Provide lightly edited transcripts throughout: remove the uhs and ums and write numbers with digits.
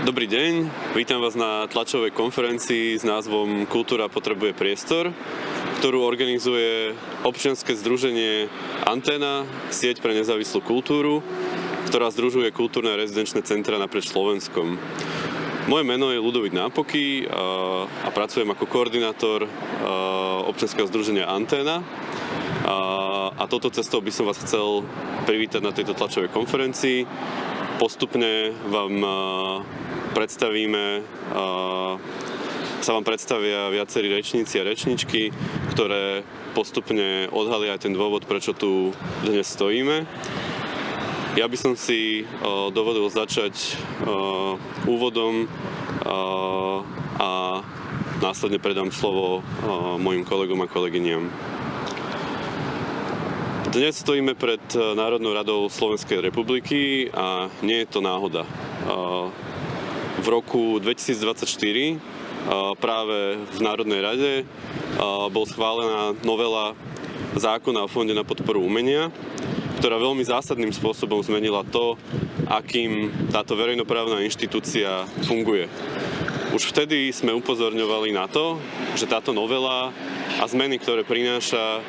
Dobrý deň, vítam vás na tlačovej konferencii s názvom Kultúra potrebuje priestor, ktorú organizuje občianske združenie Anténa, sieť pre nezávislú kultúru, ktorá združuje kultúrne a rezidenčné centra naprieč Slovenskom. Moje meno je Ľudovít Nápoky a pracujem ako koordinátor občianskeho združenia Anténa. A touto cestou by som vás chcel privítať na tejto tlačovej konferencii. Postupne vám predstavia viacerí rečníci a rečničky, ktoré postupne odhalia aj ten dôvod, prečo tu dnes stojíme. Ja by som si dovolil začať úvodom a následne predám slovo mojim kolegom a kolegyniam. Dnes stojíme pred Národnou radou Slovenskej republiky a nie je to náhoda. V roku 2024 práve v Národnej rade bola schválená novela zákona o Fonde na podporu umenia, ktorá veľmi zásadným spôsobom zmenila to, akým táto verejnoprávna inštitúcia funguje. Už vtedy sme upozorňovali na to, že táto novela a zmeny, ktoré prináša,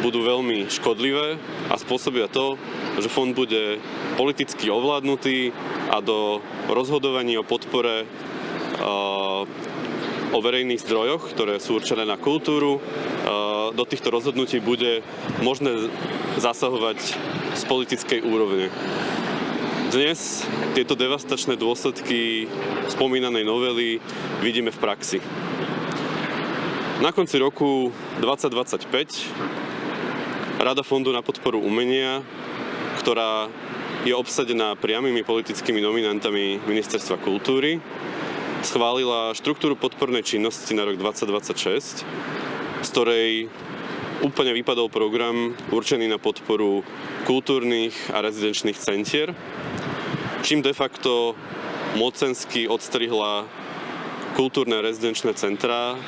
budú veľmi škodlivé a spôsobia to, že fond bude politicky ovládnutý a do rozhodovaní o podpore o verejných zdrojoch, ktoré sú určené na kultúru, do týchto rozhodnutí bude možné zasahovať z politickej úrovne. Dnes tieto devastačné dôsledky spomínanej novely vidíme v praxi. Na konci roku 2025 Rada Fondu na podporu umenia, ktorá je obsadená priamymi politickými nominantami Ministerstva kultúry, schválila štruktúru podpornej činnosti na rok 2026, z ktorej úplne vypadol program určený na podporu kultúrnych a rezidenčných centier, čím de facto mocensky odstrihla kultúrne a rezidenčné centrá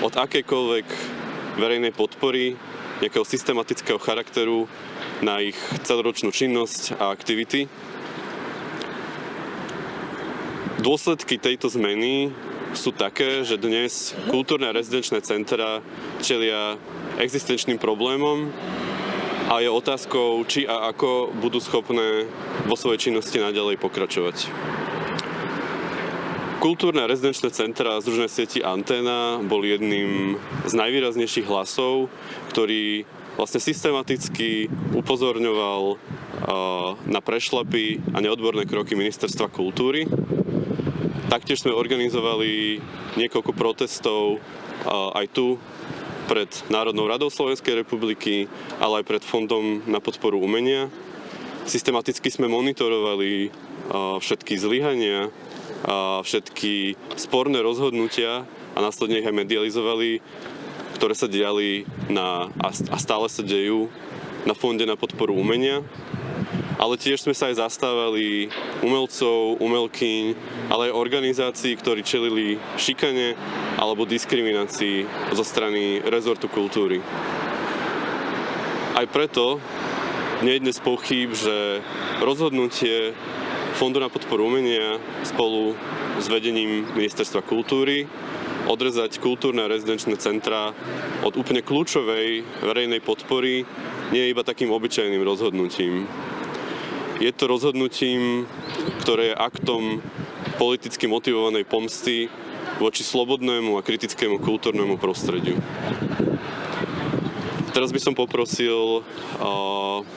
od akejkoľvek verejnej podpory, nejakého systematického charakteru na ich celoročnú činnosť a aktivity. Dôsledky tejto zmeny sú také, že dnes kultúrne a rezidenčné centra čelia existenčným problémom a je otázkou, či a ako budú schopné vo svojej činnosti naďalej pokračovať. Kultúrne a rezidenčné centra a združené sieti Anténa boli jedným z najvýraznejších hlasov, ktorý vlastne systematicky upozorňoval na prešľapy a neodborné kroky Ministerstva kultúry. Taktiež sme organizovali niekoľko protestov aj tu pred Národnou radou Slovenskej republiky, ale aj pred Fondom na podporu umenia. Systematicky sme monitorovali všetky zlyhania, všetky sporné rozhodnutia a následne ich aj medializovali, ktoré sa diali a stále sa dejú na Fonde na podporu umenia. Ale tiež sme sa aj zastávali umelcov, umelkyň, ale aj organizácií, ktorí čelili šikane alebo diskriminácii zo strany rezortu kultúry. Aj preto nie je dnes pochýb, že rozhodnutie Fondu na podporu umenia spolu s vedením Ministerstva kultúry odrezať kultúrne a rezidenčné centrá od úplne kľúčovej verejnej podpory nie je iba takým obyčajným rozhodnutím. Je to rozhodnutím, ktoré je aktom politicky motivovanej pomsty voči slobodnému a kritickému kultúrnemu prostrediu. Teraz by som poprosil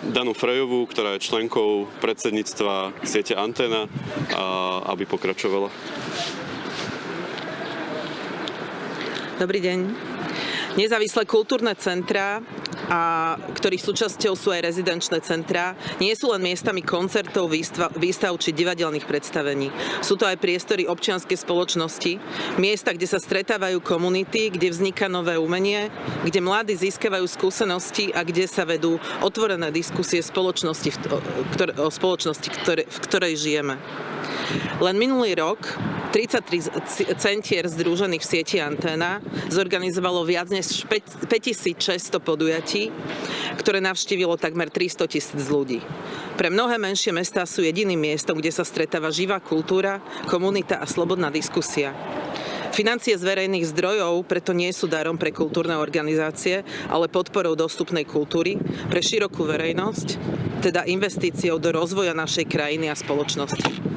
Danu Frejovú, ktorá je členkou predsedníctva siete Anténa, aby pokračovala. Dobrý deň. Nezávislé kultúrne centrá, ktorých súčasťou sú aj rezidenčné centrá, nie sú len miestami koncertov, výstav či divadelných predstavení. Sú to aj priestory občianskej spoločnosti, miesta, kde sa stretávajú komunity, kde vzniká nové umenie, kde mladí získavajú skúsenosti a kde sa vedú otvorené diskusie o spoločnosti, v ktorej žijeme. Len minulý rok 33 centier združených v sieti Anténa zorganizovalo viac než 5600 podujatí, ktoré navštívilo takmer 300 000 ľudí. Pre mnohé menšie mestá sú jediným miestom, kde sa stretáva živá kultúra, komunita a slobodná diskusia. Financie z verejných zdrojov preto nie sú darom pre kultúrne organizácie, ale podporou dostupnej kultúry pre širokú verejnosť, teda investíciou do rozvoja našej krajiny a spoločnosti.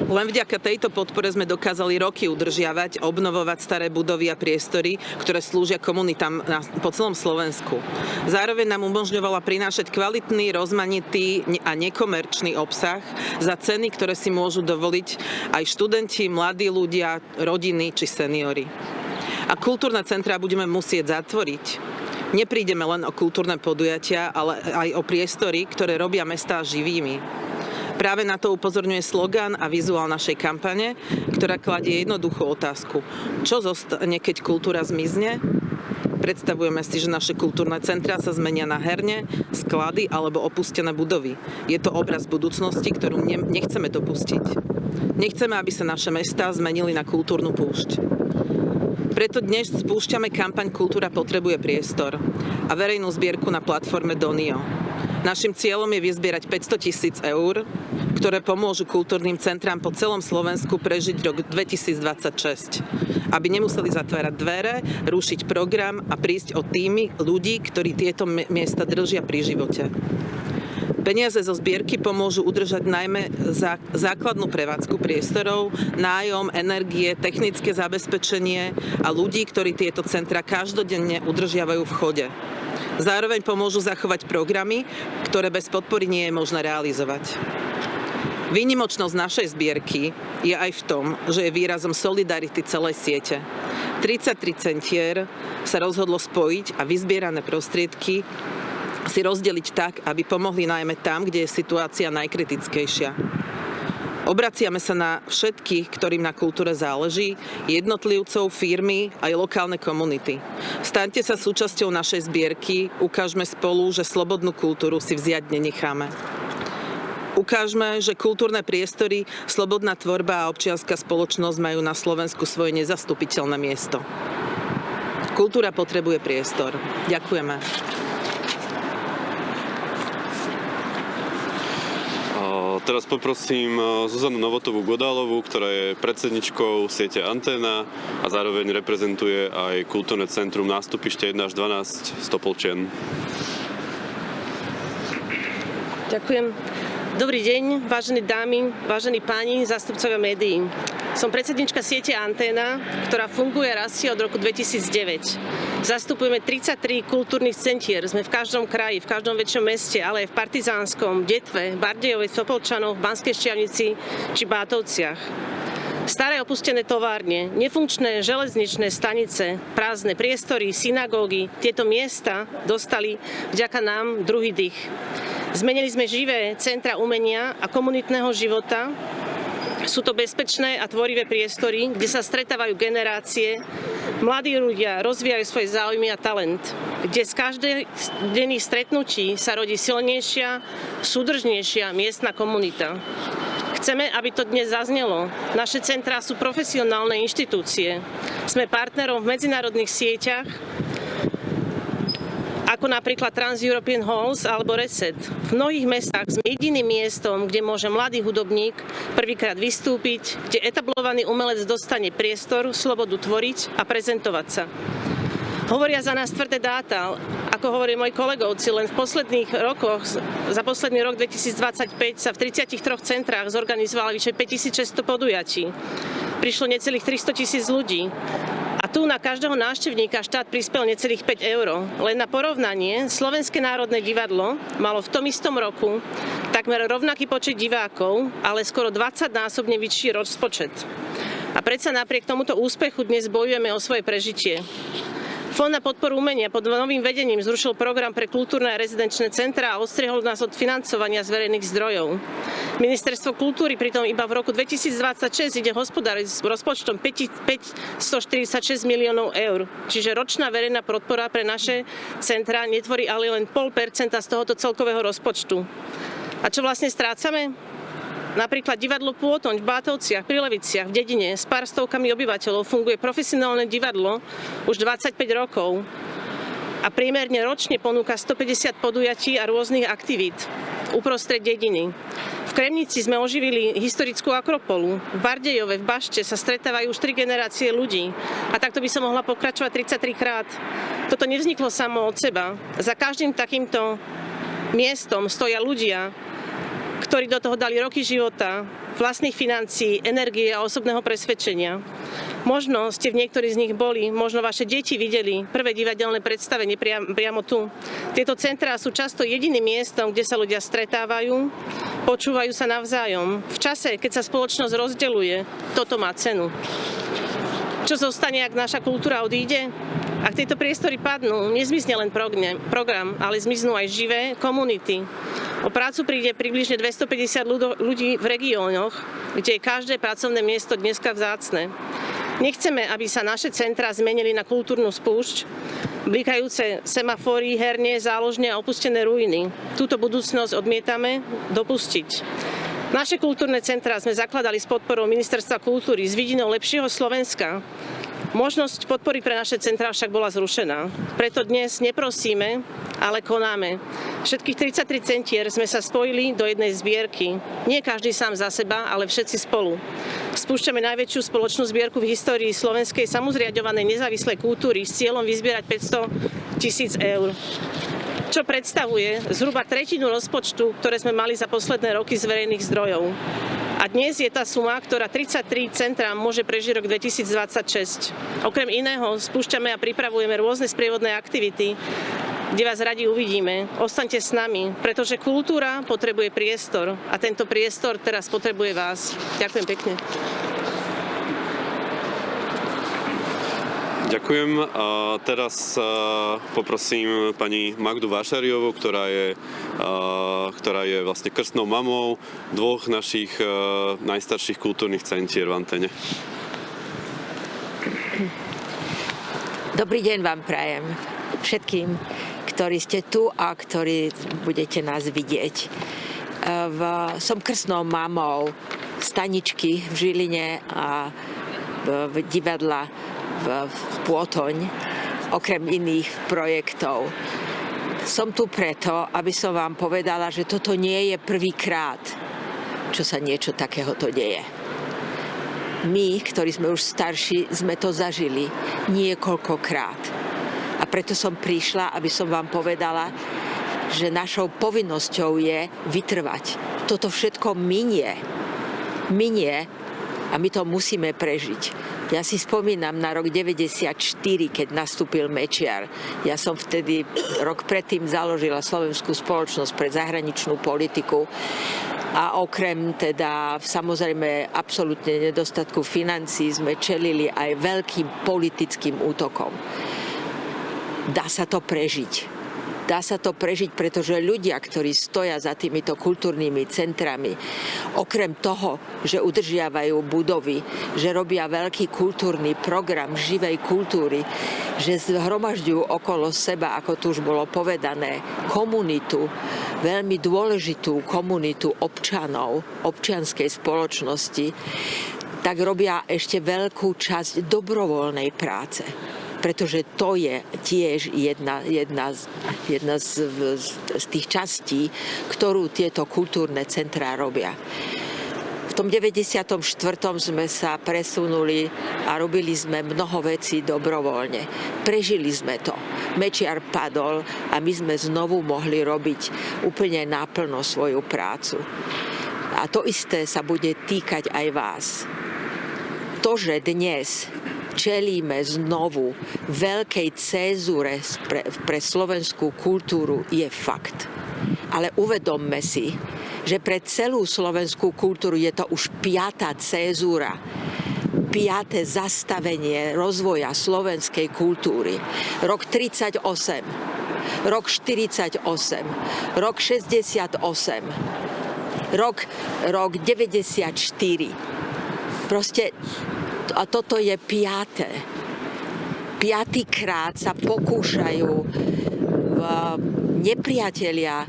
Len vďaka tejto podpore sme dokázali roky udržiavať, obnovovať staré budovy a priestory, ktoré slúžia komunitám po celom Slovensku. Zároveň nám umožňovala prinášať kvalitný, rozmanitý a nekomerčný obsah za ceny, ktoré si môžu dovoliť aj študenti, mladí ľudia, rodiny či seniori. A kultúrne centrá budeme musieť zatvoriť. Neprídeme len o kultúrne podujatia, ale aj o priestory, ktoré robia mestá živými. Práve na to upozorňuje slogán a vizuál našej kampane, ktorá kladie jednoduchú otázku. Čo zostane, keď kultúra zmizne? Predstavujeme si, že naše kultúrne centrá sa zmenia na herne, sklady alebo opustené budovy. Je to obraz budúcnosti, ktorú nechceme dopustiť. Nechceme, aby sa naše mestá zmenili na kultúrnu púšť. Preto dnes spúšťame kampaň Kultúra potrebuje priestor a verejnú zbierku na platforme Donio. Naším cieľom je vyzbierať 500 000 eur, ktoré pomôžu kultúrnym centrám po celom Slovensku prežiť rok 2026. Aby nemuseli zatvárať dvere, rušiť program a prísť o týmy ľudí, ktorí tieto miesta držia pri živote. Peniaze zo zbierky pomôžu udržať najmä základnú prevádzku priestorov, nájom, energie, technické zabezpečenie a ľudí, ktorí tieto centra každodenne udržiavajú v chode. Zároveň pomôžu zachovať programy, ktoré bez podpory nie je možné realizovať. Výnimočnosť našej zbierky je aj v tom, že je výrazom solidarity celej siete. 33 centier sa rozhodlo spojiť a vyzbierané prostriedky si rozdeliť tak, aby pomohli najmä tam, kde je situácia najkritickejšia. Obraciame sa na všetkých, ktorým na kultúre záleží, jednotlivcov, firmy aj lokálne komunity. Staňte sa súčasťou našej zbierky, ukážme spolu, že slobodnú kultúru si vziať nenecháme. Ukážme, že kultúrne priestory, slobodná tvorba a občianska spoločnosť majú na Slovensku svoje nezastupiteľné miesto. Kultúra potrebuje priestor. Ďakujeme. Teraz poprosím Zuzanu Novotovú-Godálovú, ktorá je predsedničkou siete Anténa a zároveň reprezentuje aj kultúrne centrum nástupište 1 až 12 Stopolčien. Ďakujem. Dobrý deň, vážení dámy, vážení páni, zástupcovia médií. Som predsednička siete Anténa, ktorá funguje a rastie od roku 2009. Zastupujeme 33 kultúrnych centier. Sme v každom kraji, v každom väčšom meste, ale aj v Partizánskom, Detve, Bardejove, Stopolčanoch, Banskej Štiavnici či Bátovciach. Staré opustené továrne, nefunkčné železničné stanice, prázdne priestory, synagógy, tieto miesta dostali vďaka nám druhý dých. Zmenili sme živé centra umenia a komunitného života. Sú to bezpečné a tvorivé priestory, kde sa stretávajú generácie, mladí ľudia rozvíjajú svoje záujmy a talent, kde z každodenných stretnutí sa rodí silnejšia, súdržnejšia miestna komunita. Chceme, aby to dnes zaznelo. Naše centrá sú profesionálne inštitúcie. Sme partnerom v medzinárodných sieťach, ako napríklad Trans-European Halls alebo Reset. V mnohých mestách sme jediným miestom, kde môže mladý hudobník prvýkrát vystúpiť, kde etablovaný umelec dostane priestor, slobodu tvoriť a prezentovať sa. Hovoria za nás tvrdé dáta, ako hovorí moji kolegovci, len v posledných rokoch, za posledný rok 2025 sa v 33 centrách zorganizovalo vyše 5600 podujatí. Prišlo necelých 300 000 ľudí. A tu na každého návštevníka štát prispel necelých 5 eur. Len na porovnanie, Slovenské národné divadlo malo v tom istom roku takmer rovnaký počet divákov, ale skoro 20-násobne vyšší rozpočet. A predsa napriek tomuto úspechu dnes bojujeme o svoje prežitie. Fond na podporu umenia pod novým vedením zrušil program pre kultúrne a rezidenčné centrá a odstriehol nás od financovania z verejných zdrojov. Ministerstvo kultúry pritom iba v roku 2026 ide hospodáriť s rozpočtom 546 miliónov eur, čiže ročná verejná podpora pre naše centrá netvorí ale len 0,5% z tohoto celkového rozpočtu. A čo vlastne strácame? Napríklad divadlo Pôtoň v Bátovciach, pri Leviciach, v dedine s pár stovkami obyvateľov funguje profesionálne divadlo už 25 rokov a priemerne ročne ponúka 150 podujatí a rôznych aktivít uprostred dediny. V Kremnici sme oživili historickú akropolu. V Bardejove, v Bašte sa stretávajú už 3 generácie ľudí. A takto by som mohla pokračovať 33 krát. Toto nevzniklo samo od seba. Za každým takýmto miestom stoja ľudia, ktorí do toho dali roky života, vlastných financií, energie a osobného presvedčenia. Možno ste v niektorí z nich boli, možno vaše deti videli prvé divadelné predstavenie priamo tu. Tieto centrá sú často jediným miestom, kde sa ľudia stretávajú, počúvajú sa navzájom. V čase, keď sa spoločnosť rozdeľuje, toto má cenu. Čo zostane, ak naša kultúra odíde? Ak tieto priestory padnú, nezmizne len program, ale zmiznú aj živé komunity. O prácu príde približne 250 ľudí v regiónoch, kde je každé pracovné miesto dneska vzácne. Nechceme, aby sa naše centrá zmenili na kultúrnu spúšť, blikajúce semafóry, herne, záložne a opustené ruiny. Túto budúcnosť odmietame dopustiť. Naše kultúrne centrá sme zakladali s podporou Ministerstva kultúry s vidinou lepšieho Slovenska. Možnosť podpory pre naše centrá však bola zrušená. Preto dnes neprosíme, ale konáme. Všetkých 33 centier sme sa spojili do jednej zbierky. Nie každý sám za seba, ale všetci spolu. Spúšťame najväčšiu spoločnú zbierku v histórii slovenskej samozriaďovanej nezávislej kultúry s cieľom vyzbierať 500 000 eur, čo predstavuje zhruba tretinu rozpočtu, ktoré sme mali za posledné roky z verejných zdrojov. A dnes je tá suma, ktorá 33 centrám môže prežiť rok 2026. Okrem iného spúšťame a pripravujeme rôzne sprievodné aktivity, kde vás radi uvidíme. Ostaňte s nami, pretože kultúra potrebuje priestor a tento priestor teraz potrebuje vás. Ďakujem pekne. Ďakujem. A teraz poprosím pani Magdu Vášariovú, ktorá je vlastne krstnou mamou dvoch našich najstarších kultúrnych centier v Antene. Dobrý deň vám prajem všetkým, ktorí ste tu a ktorí budete nás vidieť. Som krstnou mamou staničky v Žiline a v divadla v Pôtoň, okrem iných projektov. Som tu preto, aby som vám povedala, že toto nie je prvýkrát, čo sa niečo takéhoto deje. My, ktorí sme už starší, sme to zažili niekoľkokrát. A preto som prišla, aby som vám povedala, že našou povinnosťou je vytrvať. Toto všetko minie a my to musíme prežiť. Ja si spomínam na rok 94, keď nastúpil Mečiar. Ja som vtedy rok predtým založila Slovenskú spoločnosť pre zahraničnú politiku a okrem teda samozrejme absolútne nedostatku financií sme čelili aj veľkým politickým útokom. Dá sa to prežiť. Dá sa to prežiť, pretože ľudia, ktorí stoja za týmito kultúrnymi centrami, okrem toho, že udržiavajú budovy, že robia veľký kultúrny program živej kultúry, že zhromažďujú okolo seba, ako tu už bolo povedané, komunitu, veľmi dôležitú komunitu občanov, občianskej spoločnosti, tak robia ešte veľkú časť dobrovoľnej práce. Pretože to je tiež jedna z tých častí, ktorú tieto kultúrne centrá robia. V tom 94. sme sa presunuli a robili sme mnoho vecí dobrovoľne. Prežili sme to. Mečiar padol a my sme znovu mohli robiť úplne naplno svoju prácu. A to isté sa bude týkať aj vás. To, že dnes čelíme znovu veľkej cézure pre slovenskú kultúru, je fakt. Ale uvedomme si, že pre celú slovenskú kultúru je to už 5. cézura, 5. zastavenie rozvoja slovenskej kultúry. Rok 38, rok 48, rok 68, rok 94. Proste a toto je 5. 5. krát sa pokúšajú nepriatelia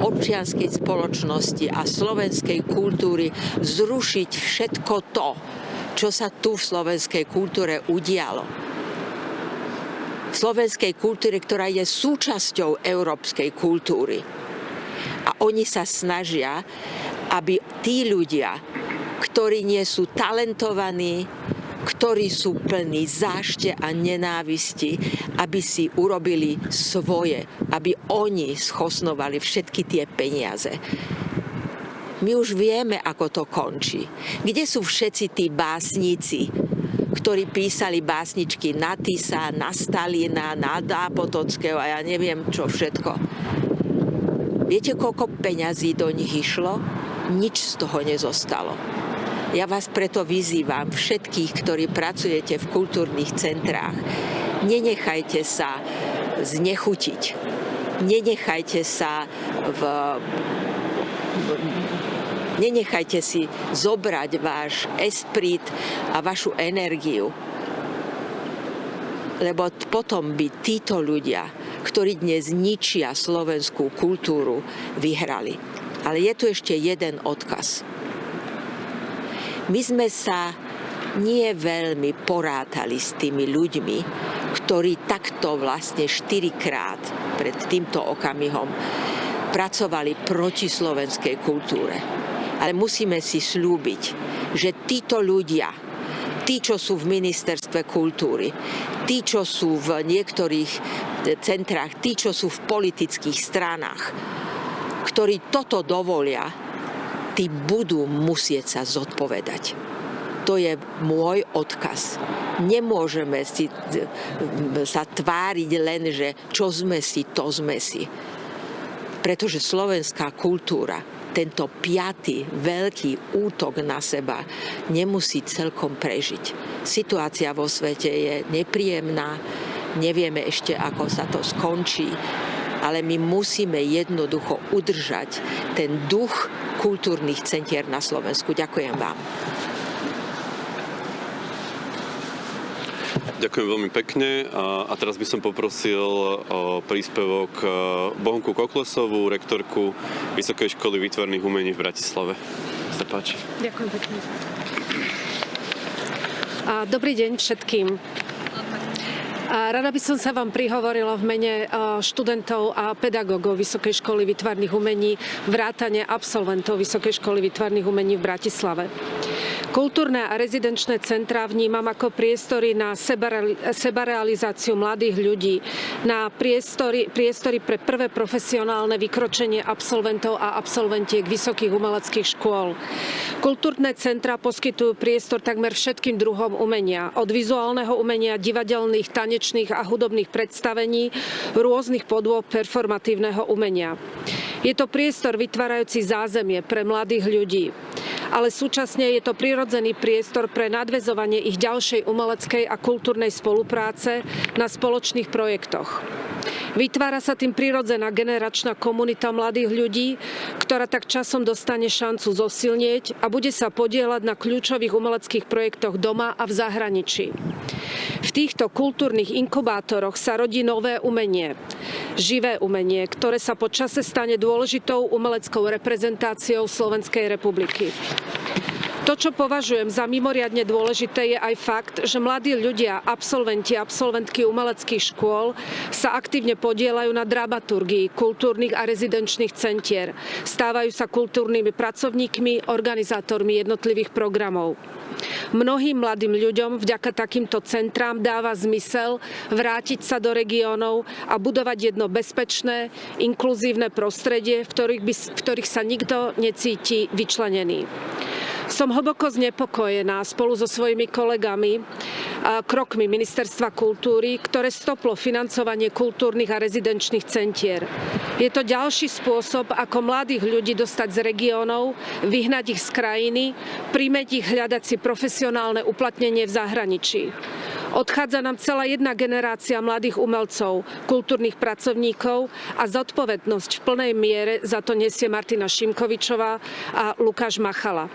občianskej spoločnosti a slovenskej kultúry zrušiť všetko to, čo sa tu v slovenskej kultúre udialo. V slovenskej kultúre, ktorá je súčasťou európskej kultúry. A oni sa snažia, aby tí ľudia, ktorí nie sú talentovaní, ktorí sú plní zášte a nenávisti, aby si urobili svoje, aby oni schosnovali všetky tie peniaze. My už vieme, ako to končí. Kde sú všetci tí básnici, ktorí písali básničky na Tisa, na Stalina, na Potockého a ja neviem čo všetko. Viete, koľko peňazí do nich išlo? Nič z toho nezostalo. Ja vás preto vyzývam, všetkých, ktorí pracujete v kultúrnych centrách, nenechajte sa znechutiť. Nenechajte si zobrať váš esprit a vašu energiu. Lebo potom by títo ľudia, ktorí dnes ničia slovenskú kultúru, vyhrali. Ale je tu ešte jeden odkaz. My sme sa nie veľmi porátali s tými ľuďmi, ktorí takto vlastne 4-krát pred týmto okamihom pracovali proti slovenskej kultúre. Ale musíme si sľúbiť, že títo ľudia, tí, čo sú v ministerstve kultúry, tí, čo sú v niektorých centrách, tí, čo sú v politických stranách, ktorí toto dovolia, tí budú musieť sa zodpovedať. To je môj odkaz. Nemôžeme sa tváriť len, že čo sme si, to sme si. Pretože slovenská kultúra, tento 5. veľký útok na seba nemusí celkom prežiť. Situácia vo svete je nepríjemná, nevieme ešte, ako sa to skončí, ale my musíme jednoducho udržať ten duch kultúrnych centier na Slovensku. Ďakujem vám. Ďakujem veľmi pekne a teraz by som poprosil o príspevok Bohunku Koklesovú, rektorku Vysokej školy výtvarných umení v Bratislave. Nech sa páči. Ďakujem pekne. Dobrý deň všetkým. Rada by som sa vám prihovorila v mene študentov a pedagógov Vysokej školy výtvarných umení, vrátane absolventov Vysokej školy výtvarných umení v Bratislave. Kultúrne a rezidenčné centrá vnímam ako priestory na sebarealizáciu mladých ľudí, na priestory pre prvé profesionálne vykročenie absolventov a absolventiek vysokých umeleckých škôl. Kultúrne centrá poskytujú priestor takmer všetkým druhom umenia, od vizuálneho umenia, divadelných, tanečných a hudobných predstavení, rôznych podôb performatívneho umenia. Je to priestor vytvárajúci zázemie pre mladých ľudí, ale súčasne je to prirodzený priestor pre nadväzovanie ich ďalšej umeleckej a kultúrnej spolupráce na spoločných projektoch. Vytvára sa tým prirodzená generačná komunita mladých ľudí, ktorá tak časom dostane šancu zosilnieť a bude sa podieľať na kľúčových umeleckých projektoch doma a v zahraničí. V týchto kultúrnych inkubátoroch sa rodí nové umenie, živé umenie, ktoré sa po čase stane dôležitou umeleckou reprezentáciou Slovenskej republiky. To, čo považujem za mimoriadne dôležité, je aj fakt, že mladí ľudia, absolventi a absolventky umeleckých škôl sa aktívne podieľajú na dramaturgii kultúrnych a rezidenčných centier. Stávajú sa kultúrnymi pracovníkmi, organizátormi jednotlivých programov. Mnohým mladým ľuďom vďaka takýmto centrám dáva zmysel vrátiť sa do regiónov a budovať jedno bezpečné, inkluzívne prostredie, v ktorých sa nikto necíti vyčlenený. Som hlboko znepokojená spolu so svojimi kolegami krokmi Ministerstva kultúry, ktoré stoplo financovanie kultúrnych a rezidenčných centier. Je to ďalší spôsob, ako mladých ľudí dostať z regiónov, vyhnať ich z krajiny, primäť ich hľadať si profesionálne uplatnenie v zahraničí. Odchádza nám celá jedna generácia mladých umelcov, kultúrnych pracovníkov a zodpovednosť v plnej miere za to nesie Martina Šimkovičová a Lukáš Machala.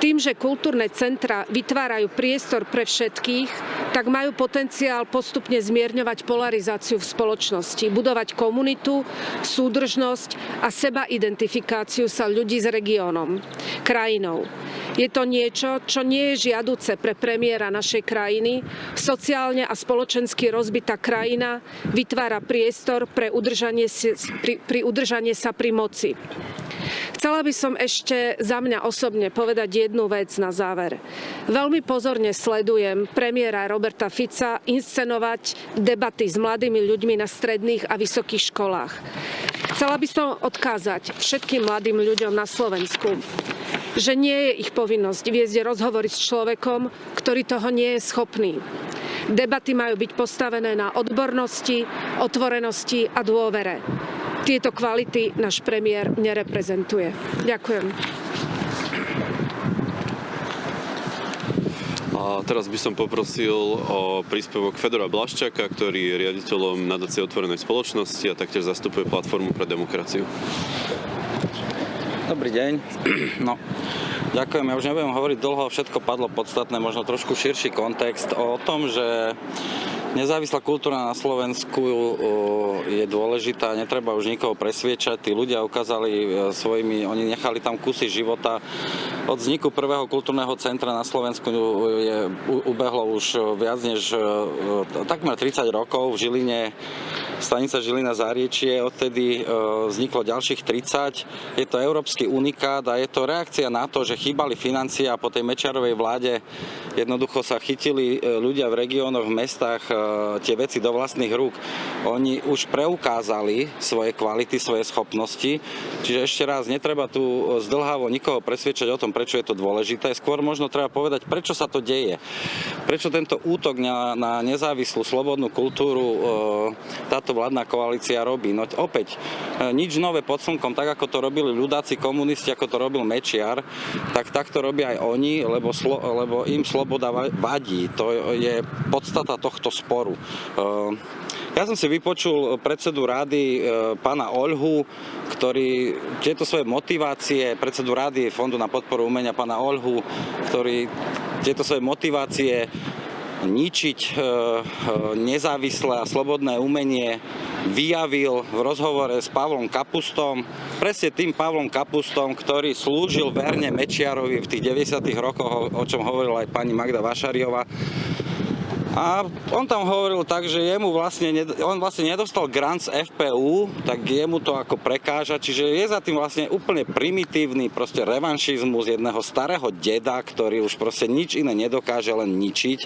Tým, že kultúrne centra vytvárajú priestor pre všetkých, tak majú potenciál postupne zmierňovať polarizáciu v spoločnosti, budovať komunitu, súdržnosť a sebaidentifikáciu sa ľudí s regiónom, krajinou. Je to niečo, čo nie je žiaduce pre premiéra našej krajiny. Sociálne a spoločensky rozbitá krajina vytvára priestor pri udržanie sa pri moci. Chcela by som ešte za mňa osobne povedať jednu vec na záver. Veľmi pozorne sledujem premiéra Roberta Fica inscenovať debaty s mladými ľuďmi na stredných a vysokých školách. Chcela by som odkázať všetkým mladým ľuďom na Slovensku, že nie je ich povinnosť viesť rozhovory s človekom, ktorý toho nie je schopný. Debaty majú byť postavené na odbornosti, otvorenosti a dôvere. Tieto kvality náš premiér nereprezentuje. Ďakujem. A teraz by som poprosil o príspevok Fedora Blaščáka, ktorý je riaditeľom nadácie Otvorenej spoločnosti a taktiež zastupuje Platformu pre demokraciu. Dobrý deň. No, ďakujem. Ja už nebudem hovoriť dlho, všetko padlo podstatné, možno trošku širší kontext o tom, že nezávislá kultúra na Slovensku je dôležitá, netreba už nikoho presviečať. Tí ľudia ukázali oni nechali tam kusy života. Od vzniku prvého kultúrneho centra na Slovensku ubehlo už viac než takmer 30 rokov v Žiline. Stanica Žilina Záriečie, odtedy vzniklo ďalších 30. Je to európsky unikát a je to reakcia na to, že chýbali financie a po tej Mečiarovej vláde jednoducho sa chytili ľudia v regiónoch, v mestách tie veci do vlastných rúk. Oni už preukázali svoje kvality, svoje schopnosti, čiže ešte raz, netreba tu zdĺhavo nikoho presviečať o tom, prečo je to dôležité. Skôr možno treba povedať, prečo sa to deje. Prečo tento útok na nezávislú, slobodnú kultúru táto vládna koalícia robí. No opäť, nič nové pod slnkom, tak ako to robili ľudáci komunisti, ako to robil Mečiar, tak to robia aj oni, lebo im sloboda vadí. To je podstata tohto sporu. Ja som si vypočul predsedu rády pána Oľhu, ktorý tieto svoje motivácie, predsedu rády Fondu na podporu umenia pána Oľhu, ktorý tieto svoje motivácie ničiť nezávislé a slobodné umenie vyjavil v rozhovore s Pavlom Kapustom. Presne tým Pavlom Kapustom, ktorý slúžil verne Mečiarovi v tých 90. rokoch, o čom hovorila aj pani Magda Vašariová. A on tam hovoril tak, že on vlastne nedostal grant z FPU, tak jemu to ako prekáža, čiže je za tým vlastne úplne primitívny proste revanšizmus jedného starého deda, ktorý už proste nič iné nedokáže, len ničiť.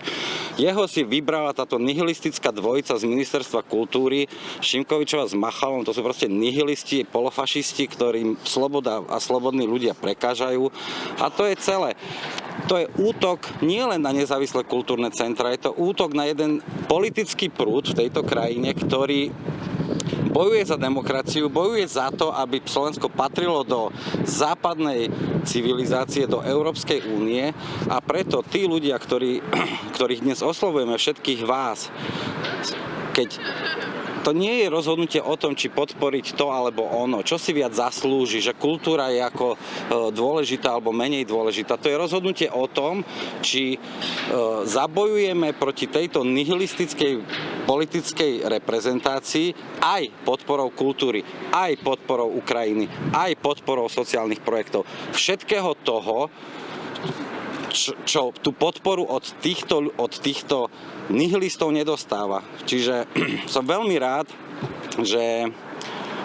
Jeho si vybrala táto nihilistická dvojica z Ministerstva kultúry, Šimkovičova s Machalom, to sú proste nihilisti, polofašisti, ktorým sloboda a slobodní ľudia prekážajú. A to je celé. To je útok nielen na nezávislé kultúrne centra, je to útok na jeden politický prúd v tejto krajine, ktorý bojuje za demokraciu, bojuje za to, aby Slovensko patrilo do západnej civilizácie, do Európskej únie a preto tí ľudia, ktorých dnes oslovujeme, všetkých vás, keď to nie je rozhodnutie o tom, či podporiť to alebo ono, čo si viac zaslúži, že kultúra je ako dôležitá alebo menej dôležitá. To je rozhodnutie o tom, či zabojujeme proti tejto nihilistickej politickej reprezentácii aj podporou kultúry, aj podporou Ukrajiny, aj podporou sociálnych projektov. Všetkého toho, čo tú podporu od týchto nihilistov nedostáva. Čiže som veľmi rád, že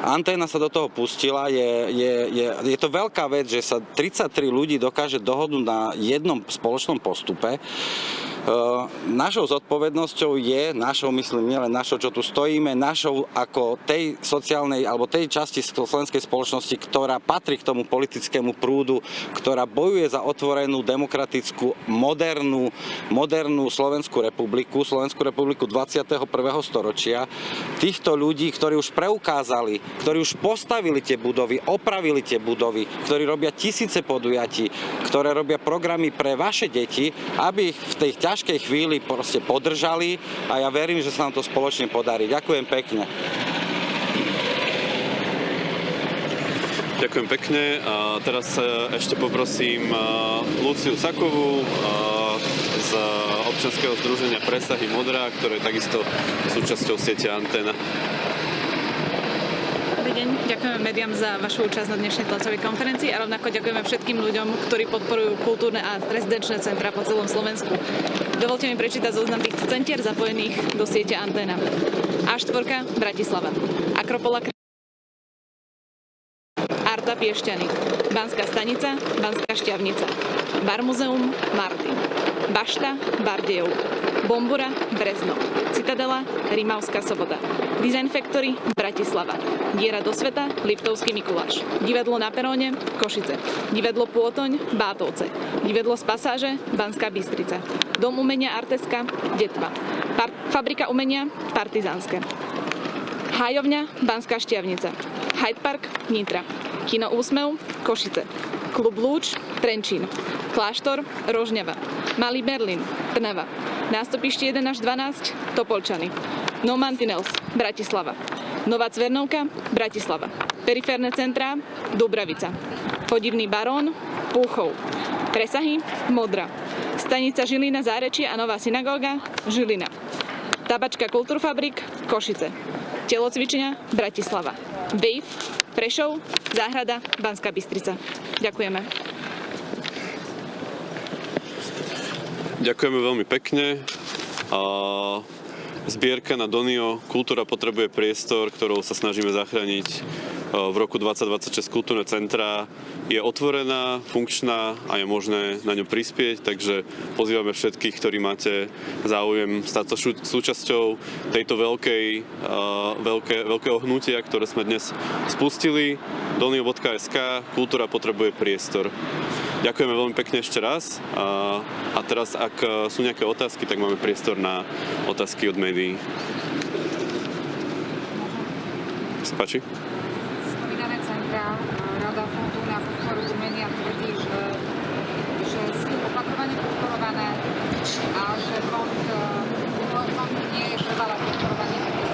Anténa sa do toho pustila. Je to veľká vec, že sa 33 ľudí dokáže dohodnúť na jednom spoločnom postupe. Našou zodpovednosťou je, myslím nielen našou, čo tu stojíme, našou ako tej sociálnej alebo tej časti slovenskej spoločnosti, ktorá patrí k tomu politickému prúdu, ktorá bojuje za otvorenú, demokratickú, modernú Slovenskú republiku 21. storočia. Týchto ľudí, ktorí už preukázali, ktorí už postavili tie budovy, opravili tie budovy, ktorí robia tisíce podujatí, ktoré robia programy pre vaše deti, aby ich v tej ťažkej chvíli proste podržali a ja verím, že sa nám to spoločne podarí. Ďakujem pekne. Ďakujem pekne. A teraz ešte poprosím Luciu Sakovú z občianskeho združenia Presahy Modrá, ktoré je takisto súčasťou siete Anténa. Dobrý deň, ďakujeme médiám za vašu účasť na dnešnej tlačovej konferencii a rovnako ďakujeme všetkým ľuďom, ktorí podporujú kultúrne a rezidenčné centra po celom Slovensku. Dovolte mi prečítať zoznam týchto centier zapojených do siete Anténa. A4 Bratislava, Akropola Arta Piešťany, Banská Stanica, Banská Štiavnica, Barmuzeum Martin, Bašta Bardejov, Bombura Brezno, Citadela Rimavská Sobota, Design Factory Bratislava, Diera do sveta Liptovský Mikuláš, Divadlo na peróne Košice, Divadlo Pôtoň Bátovce, Divadlo z Pasáže Banská Bystrica, Dom umenia Arteska Detva, Fabrika umenia Partizánske, Hájovňa Banská Štiavnica, Hyde Park Nitra, Kino Úsmev Košice, Klub Lúč Trenčín, Kláštor Rožňava, Malý Berlín Trnava, Nástupište 1 až 12 Topolčany, No Mantinels Bratislava, Nová Cvernovka Bratislava, Periférne centrá Dubravica, Podivný barón Púchov, Presahy Modra, Stanica Žilina Zárečie a Nová synagóga Žilina, Tabačka Kultúrfabrik Košice, Telocvičňa Bratislava, Wave Prešov, Záhrada, Banská Bystrica. Ďakujeme. Ďakujeme veľmi pekne. Zbierka na Donio Kultúra potrebuje priestor, ktorou sa snažíme zachrániť v roku 2026 kultúrne centra, je otvorená, funkčná a je možné na ňu prispieť, takže pozývame všetkých, ktorí máte záujem stať sa súčasťou tejto veľkého hnutia, ktoré sme dnes spustili. Donio.sk, kultúra potrebuje priestor. Ďakujeme veľmi pekne ešte raz a teraz, ak sú nejaké otázky, tak máme priestor na otázky od médií. Sa páči? Spomínané centra, Rada fondu na podporu umenia tvrdí, že sú opakovane podporované a že fond nie je trvalé podporovanie takých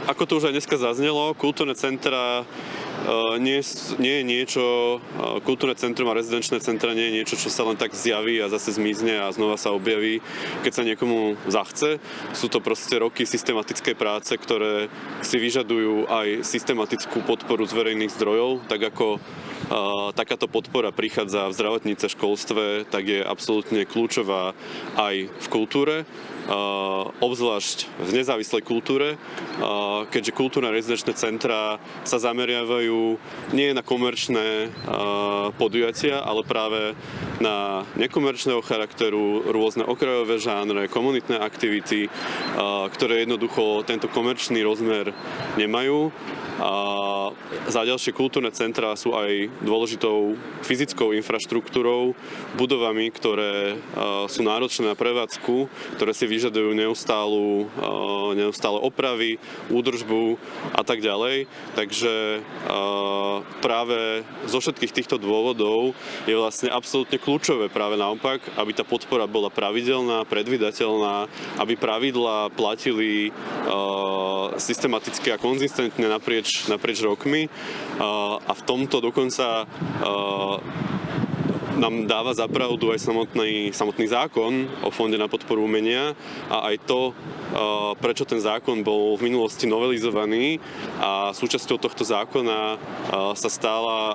Ako to už aj dneska zaznelo, kultúrne centra nie je niečo, kultúrne centrum a rezidenčné centra nie je niečo, čo sa len tak zjaví a zase zmizne a znova sa objaví, keď sa niekomu zachce. Sú to proste roky systematickej práce, ktoré si vyžadujú aj systematickú podporu z verejných zdrojov, tak ako takáto podpora prichádza v zdravotníctve, školstve, tak je absolútne kľúčová aj v kultúre, obzvlášť v nezávislej kultúre, keďže kultúrne rezidenčné centrá sa zameriavajú nie na komerčné podujatia, ale práve na nekomerčného charakteru, rôzne okrajové žánre, komunitné aktivity, ktoré jednoducho tento komerčný rozmer nemajú. A za ďalšie kultúrne centrá sú aj dôležitou fyzickou infraštruktúrou, budovami, ktoré sú náročné na prevádzku, ktoré si vyžadujú neustále opravy, údržbu a tak ďalej. Takže práve zo všetkých týchto dôvodov je vlastne absolútne kľúčové práve naopak, aby tá podpora bola pravidelná, predvídateľná, aby pravidlá platili systematicky a konzistentne naprieč rokmi a v tomto dokonca nám dáva za pravdu aj samotný zákon o Fonde na podporu umenia a aj to, prečo ten zákon bol v minulosti novelizovaný a súčasťou tohto zákona sa stala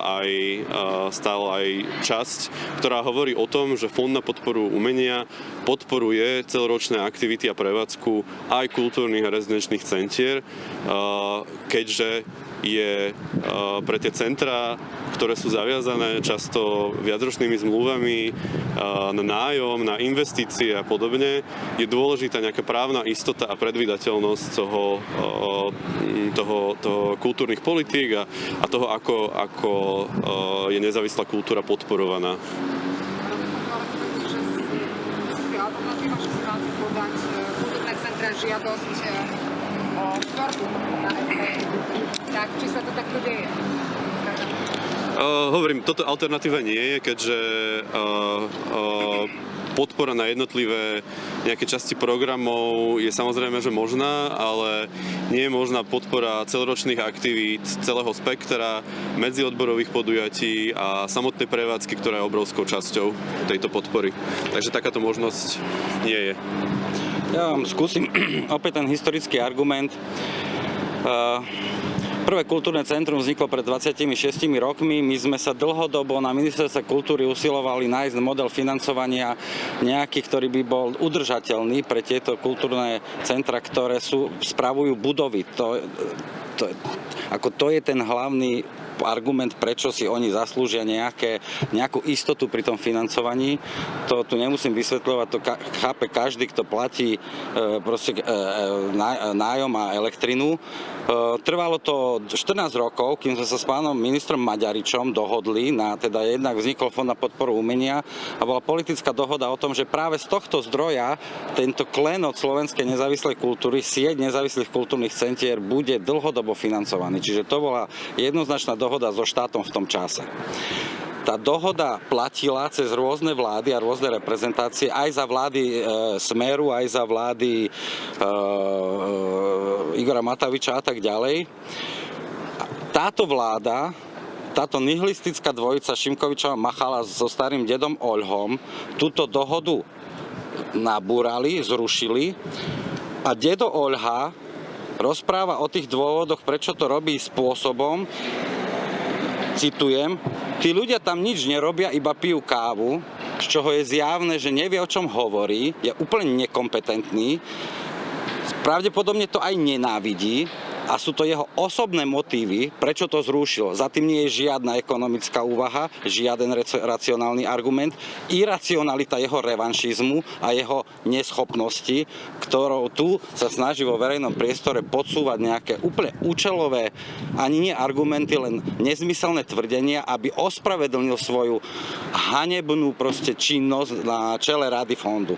aj časť, ktorá hovorí o tom, že Fond na podporu umenia podporuje celoročné aktivity a prevádzku aj kultúrnych a rezidenčných centier, keďže je pre tie centrá, ktoré sú zaviazané často viacročnými zmluvami na nájom, na investície a podobne, je dôležitá nejaká právna istota a predvídateľnosť toho kultúrnych politík a toho, ako je nezávislá kultúra podporovaná. Kultúrne centra žiadosť o tvorbu na tak, či sa to takto deje? Hovorím, toto alternatíva nie je, keďže podpora na jednotlivé nejaké časti programov je samozrejme, že možná, ale nie je možná podpora celoročných aktivít, celého spektra, medziodborových podujatí a samotnej prevádzky, ktorá je obrovskou časťou tejto podpory. Takže takáto možnosť nie je. Ja vám skúsim opäť ten historický argument. Prvé kultúrne centrum vzniklo pred 26 rokmi. My sme sa dlhodobo na Ministerstve kultúry usilovali nájsť model financovania nejaký, ktorý by bol udržateľný pre tieto kultúrne centra, ktoré spravujú budovy. To je ten hlavný argument, prečo si oni zaslúžia nejakú istotu pri tom financovaní. To tu nemusím vysvetľovať, to chápe každý, kto platí nájom a elektrinu. Trvalo to 14 rokov, kým sme sa s pánom ministrom Maďaričom dohodli teda jednak vznikol Fond na podporu umenia a bola politická dohoda o tom, že práve z tohto zdroja tento klenot slovenskej nezávislej kultúry, sieť nezávislých kultúrnych centier bude dlhodobo financovaný. Čiže to bola jednoznačná dohoda so štátom v tom čase. Tá dohoda platila cez rôzne vlády a rôzne reprezentácie, aj za vlády Smeru, aj za vlády Igora Matoviča a tak ďalej. Táto vláda, táto nihilistická dvojica Šimkovičova Machala so starým dedom Oľhom túto dohodu nabúrali, zrušili a dedo Oľha rozpráva o tých dôvodoch, prečo to robí spôsobom, citujem, tí ľudia tam nič nerobia, iba pijú kávu, z čoho je zjavné, že nevie, o čom hovorí, je úplne nekompetentný, pravdepodobne to aj nenávidí a sú to jeho osobné motívy, prečo to zrušil. Za tým nie je žiadna ekonomická úvaha, žiaden racionálny argument, iracionalita jeho revanšizmu a jeho neschopnosti, ktorou tu sa snaží vo verejnom priestore podsúvať nejaké úplne účelové, ani nie argumenty, len nezmyselné tvrdenia, aby ospravedlnil svoju hanebnú činnosť na čele Rady fondu.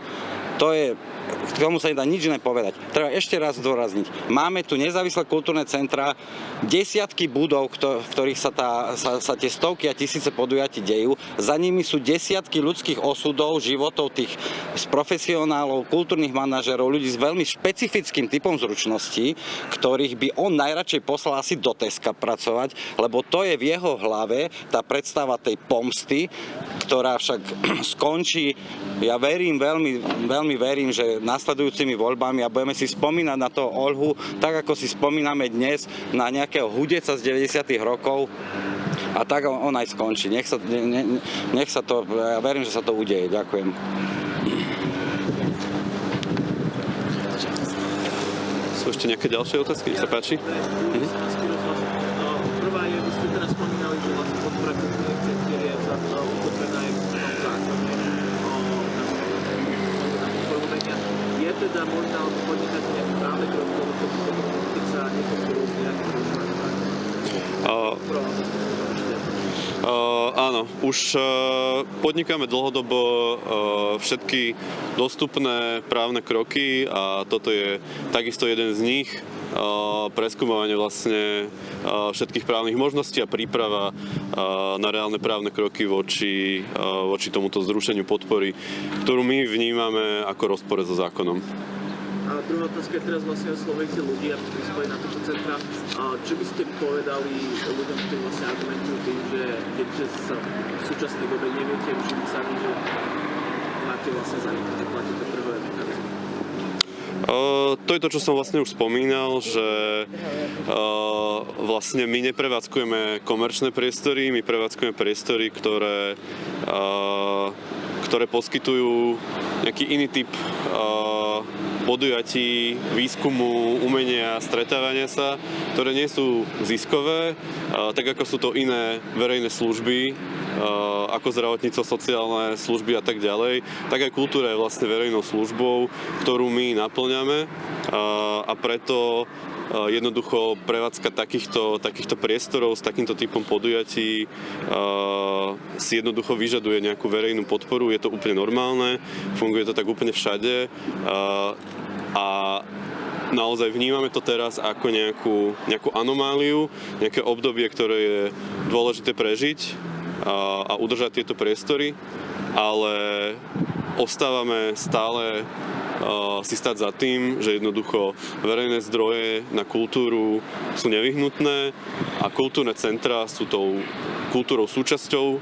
K tomu sa nedá nič iné povedať. Treba ešte raz zdôrazniť. Máme tu nezávislé kultúrne centra, desiatky budov, v ktorých sa tie stovky a tisíce podujatí dejú. Za nimi sú desiatky ľudských osudov, životov tých profesionálov, kultúrnych manažerov, ľudí s veľmi špecifickým typom zručností, ktorých by on najradšej poslal asi do Teska pracovať, lebo to je v jeho hlave tá predstava tej pomsty, ktorá však skončí. Ja veľmi verím, že nasledujúcimi voľbami a budeme si spomínať na toho Oľhu, tak ako si spomíname dnes na nejakého hudeca z 90. rokov a tak on aj skončí. Nech sa to, ja verím, že sa to udeje. Ďakujem. Sú ešte nejaké ďalšie otázky? Nech sa páči. Prvá je, vy ste teraz spomínali, že vlastne podpora kultúrnych centier je ukotvená aj v zákone na podporu umenia. Je teda možné podnikať nejaké právne kroky, keď sa nepodporujú z nejakých Áno, už podnikáme dlhodobo všetky dostupné právne kroky a toto je takisto jeden z nich. Preskúmovanie vlastne všetkých právnych možností a príprava na reálne právne kroky voči tomuto zrušeniu podpory, ktorú my vnímame ako rozpore so zákonom. A druhá otázka je teraz vlastne oslovíte ľudí, aby prispeli na tieto centra. Čo by ste povedali ľuďom, ktorí vlastne argumentujú tým, že keďže sa v súčasnej dobe neviete uživiť sami, že máte vlastne za nich, že platíte trhové mechanizmy? To je to, čo som vlastne už spomínal, že vlastne my neprevádzkujeme komerčné priestory, my prevádzkujeme priestory, ktoré poskytujú nejaký iný typ podujatí, výskumu, umenia, stretávania sa, ktoré nie sú ziskové, tak ako sú to iné verejné služby, ako zdravotníctvo, sociálne služby a tak ďalej, tak aj kultúra je vlastne verejnou službou, ktorú my naplňame a preto jednoducho prevádzka takýchto priestorov s takýmto typom podujatí si jednoducho vyžaduje nejakú verejnú podporu, je to úplne normálne, funguje to tak úplne všade a naozaj vnímame to teraz ako nejakú anomáliu, nejaké obdobie, ktoré je dôležité prežiť a udržať tieto priestory, ale ostávame stále si stať za tým, že jednoducho verejné zdroje na kultúru sú nevyhnutné a kultúrne centra sú tou kultúrou súčasťou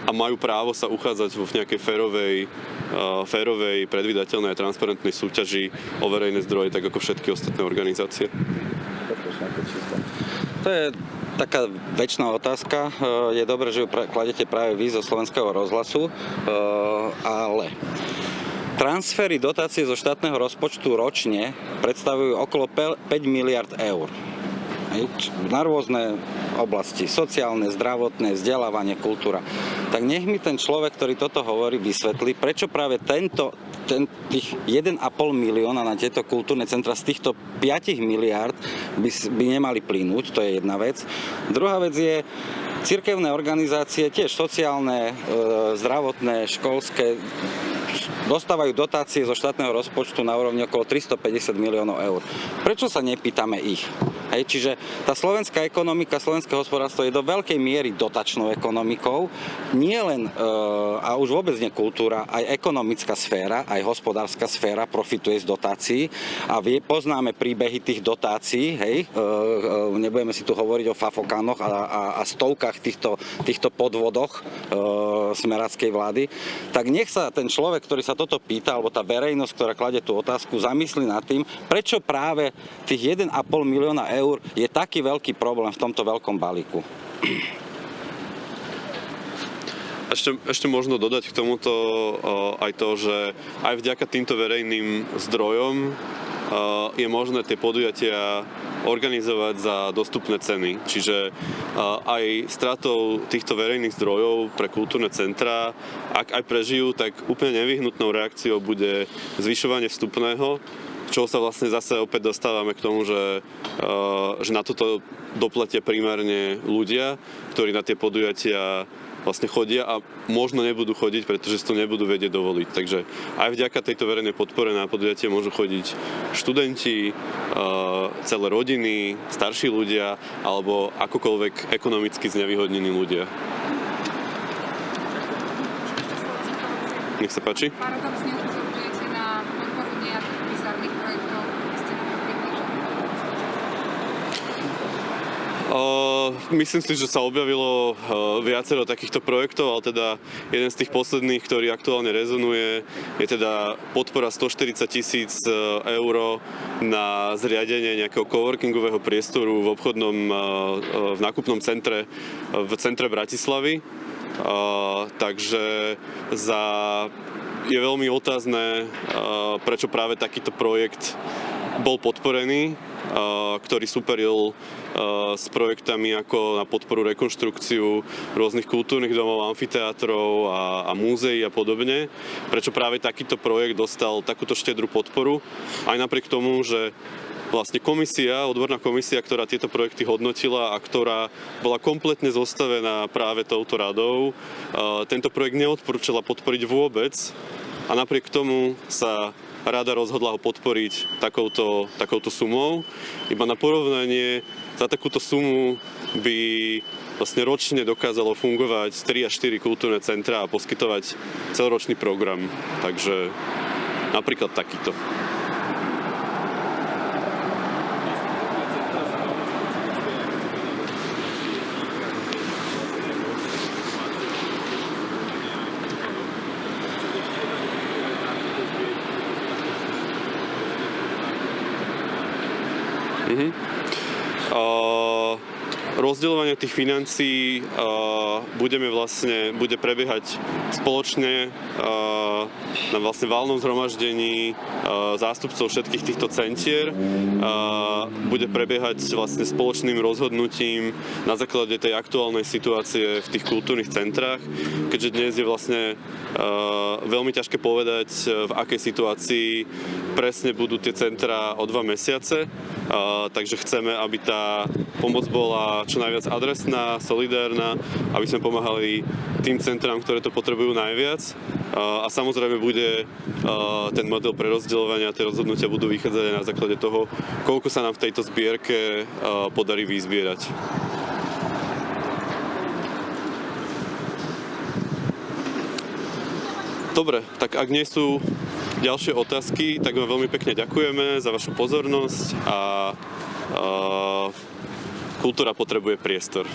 a majú právo sa uchádzať vo nejakej férovej, predvídateľnej a transparentnej súťaži o verejné zdroje, tak ako všetky ostatné organizácie. To je taká večná otázka. Je dobré, že ju kladete práve vy zo Slovenského rozhlasu, ale transfery dotácie zo štátneho rozpočtu ročne predstavujú okolo 5 miliard eur. Na rôzne oblasti, sociálne, zdravotné, vzdelávanie, kultúra. Tak nech mi ten človek, ktorý toto hovorí, vysvetlí, prečo práve tých 1,5 milióna na tieto kultúrne centra z týchto 5 miliárd by nemali plynúť, to je jedna vec. Druhá vec je, cirkevné organizácie, tiež sociálne, zdravotné, školské, dostávajú dotácie zo štátneho rozpočtu na úrovni okolo 350 miliónov eur. Prečo sa nepýtame ich? Čiže tá slovenská ekonomika, slovenské hospodárstvo je do veľkej miery dotačnou ekonomikou. Nie len, a už vôbec nie kultúra, aj ekonomická sféra, aj hospodárska sféra profituje z dotácií. A poznáme príbehy tých dotácií, nebudeme si tu hovoriť o fafokánoch a stovkách týchto podvodoch smeráckej vlády. Tak nech sa ten človek, ktorý sa toto pýta, alebo tá verejnosť, ktorá kladie tú otázku, zamyslí nad tým, prečo práve tých 1,5 milióna eur je taký veľký problém v tomto veľkom balíku. Ešte možno dodať k tomuto aj to, že aj vďaka týmto verejným zdrojom je možné tie podujatia organizovať za dostupné ceny. Čiže aj stratou týchto verejných zdrojov pre kultúrne centrá, ak aj prežijú, tak úplne nevyhnutnou reakciou bude zvyšovanie vstupného, čo sa vlastne zase opäť dostávame k tomu, že na toto doplatia primárne ľudia, ktorí na tie podujatia vlastne chodia a možno nebudú chodiť, pretože si to nebudú vedieť dovoliť. Takže aj vďaka tejto verejnej podpore na podujatie môžu chodiť študenti, celé rodiny, starší ľudia alebo akokoľvek ekonomicky znevýhodnení ľudia. Nech sa páči. Paradoxne upozorňujete na podporu nejakých bizarných projektov. Myslím si, že sa objavilo viacero takýchto projektov, ale teda jeden z tých posledných, ktorý aktuálne rezonuje, je teda podpora 140 000 eur na zriadenie nejakého coworkingového priestoru v nákupnom centre v centre Bratislavy. Takže je veľmi otázne, prečo práve takýto projekt bol podporený, ktorý superil s projektami ako na podporu rekonštrukciu rôznych kultúrnych domov, amfiteátrov a múzeí a podobne. Prečo práve takýto projekt dostal takúto štedrú podporu, aj napriek tomu, že vlastne odborná komisia, ktorá tieto projekty hodnotila a ktorá bola kompletne zostavená práve touto radou, tento projekt neodporúčala podporiť vôbec a napriek tomu sa rada rozhodla ho podporiť takouto sumou. Iba na porovnanie, za takúto sumu by vlastne ročne dokázalo fungovať 3 až 4 kultúrne centrá a poskytovať celoročný program. Takže napríklad takýto. Rozdeľovanie tých financií bude prebiehať spoločne na vlastne valnom zhromaždení zástupcov všetkých týchto centier. Bude prebiehať vlastne spoločným rozhodnutím na základe tej aktuálnej situácie v tých kultúrnych centrách, keďže dnes je vlastne veľmi ťažké povedať, v akej situácii presne budú tie centrá o 2 mesiace. Takže chceme, aby tá pomoc bola čo najviac adresná, solidárna, aby sme pomáhali tým centrám, ktoré to potrebujú najviac. A samozrejme bude ten model prerozdeľovania, tie rozhodnutia budú vychádzať na základe toho, koľko sa nám v tejto zbierke podarí vyzbierať. Dobre, tak ak nie sú ďalšie otázky, tak vám veľmi pekne ďakujeme za vašu pozornosť a kultúra potrebuje priestor.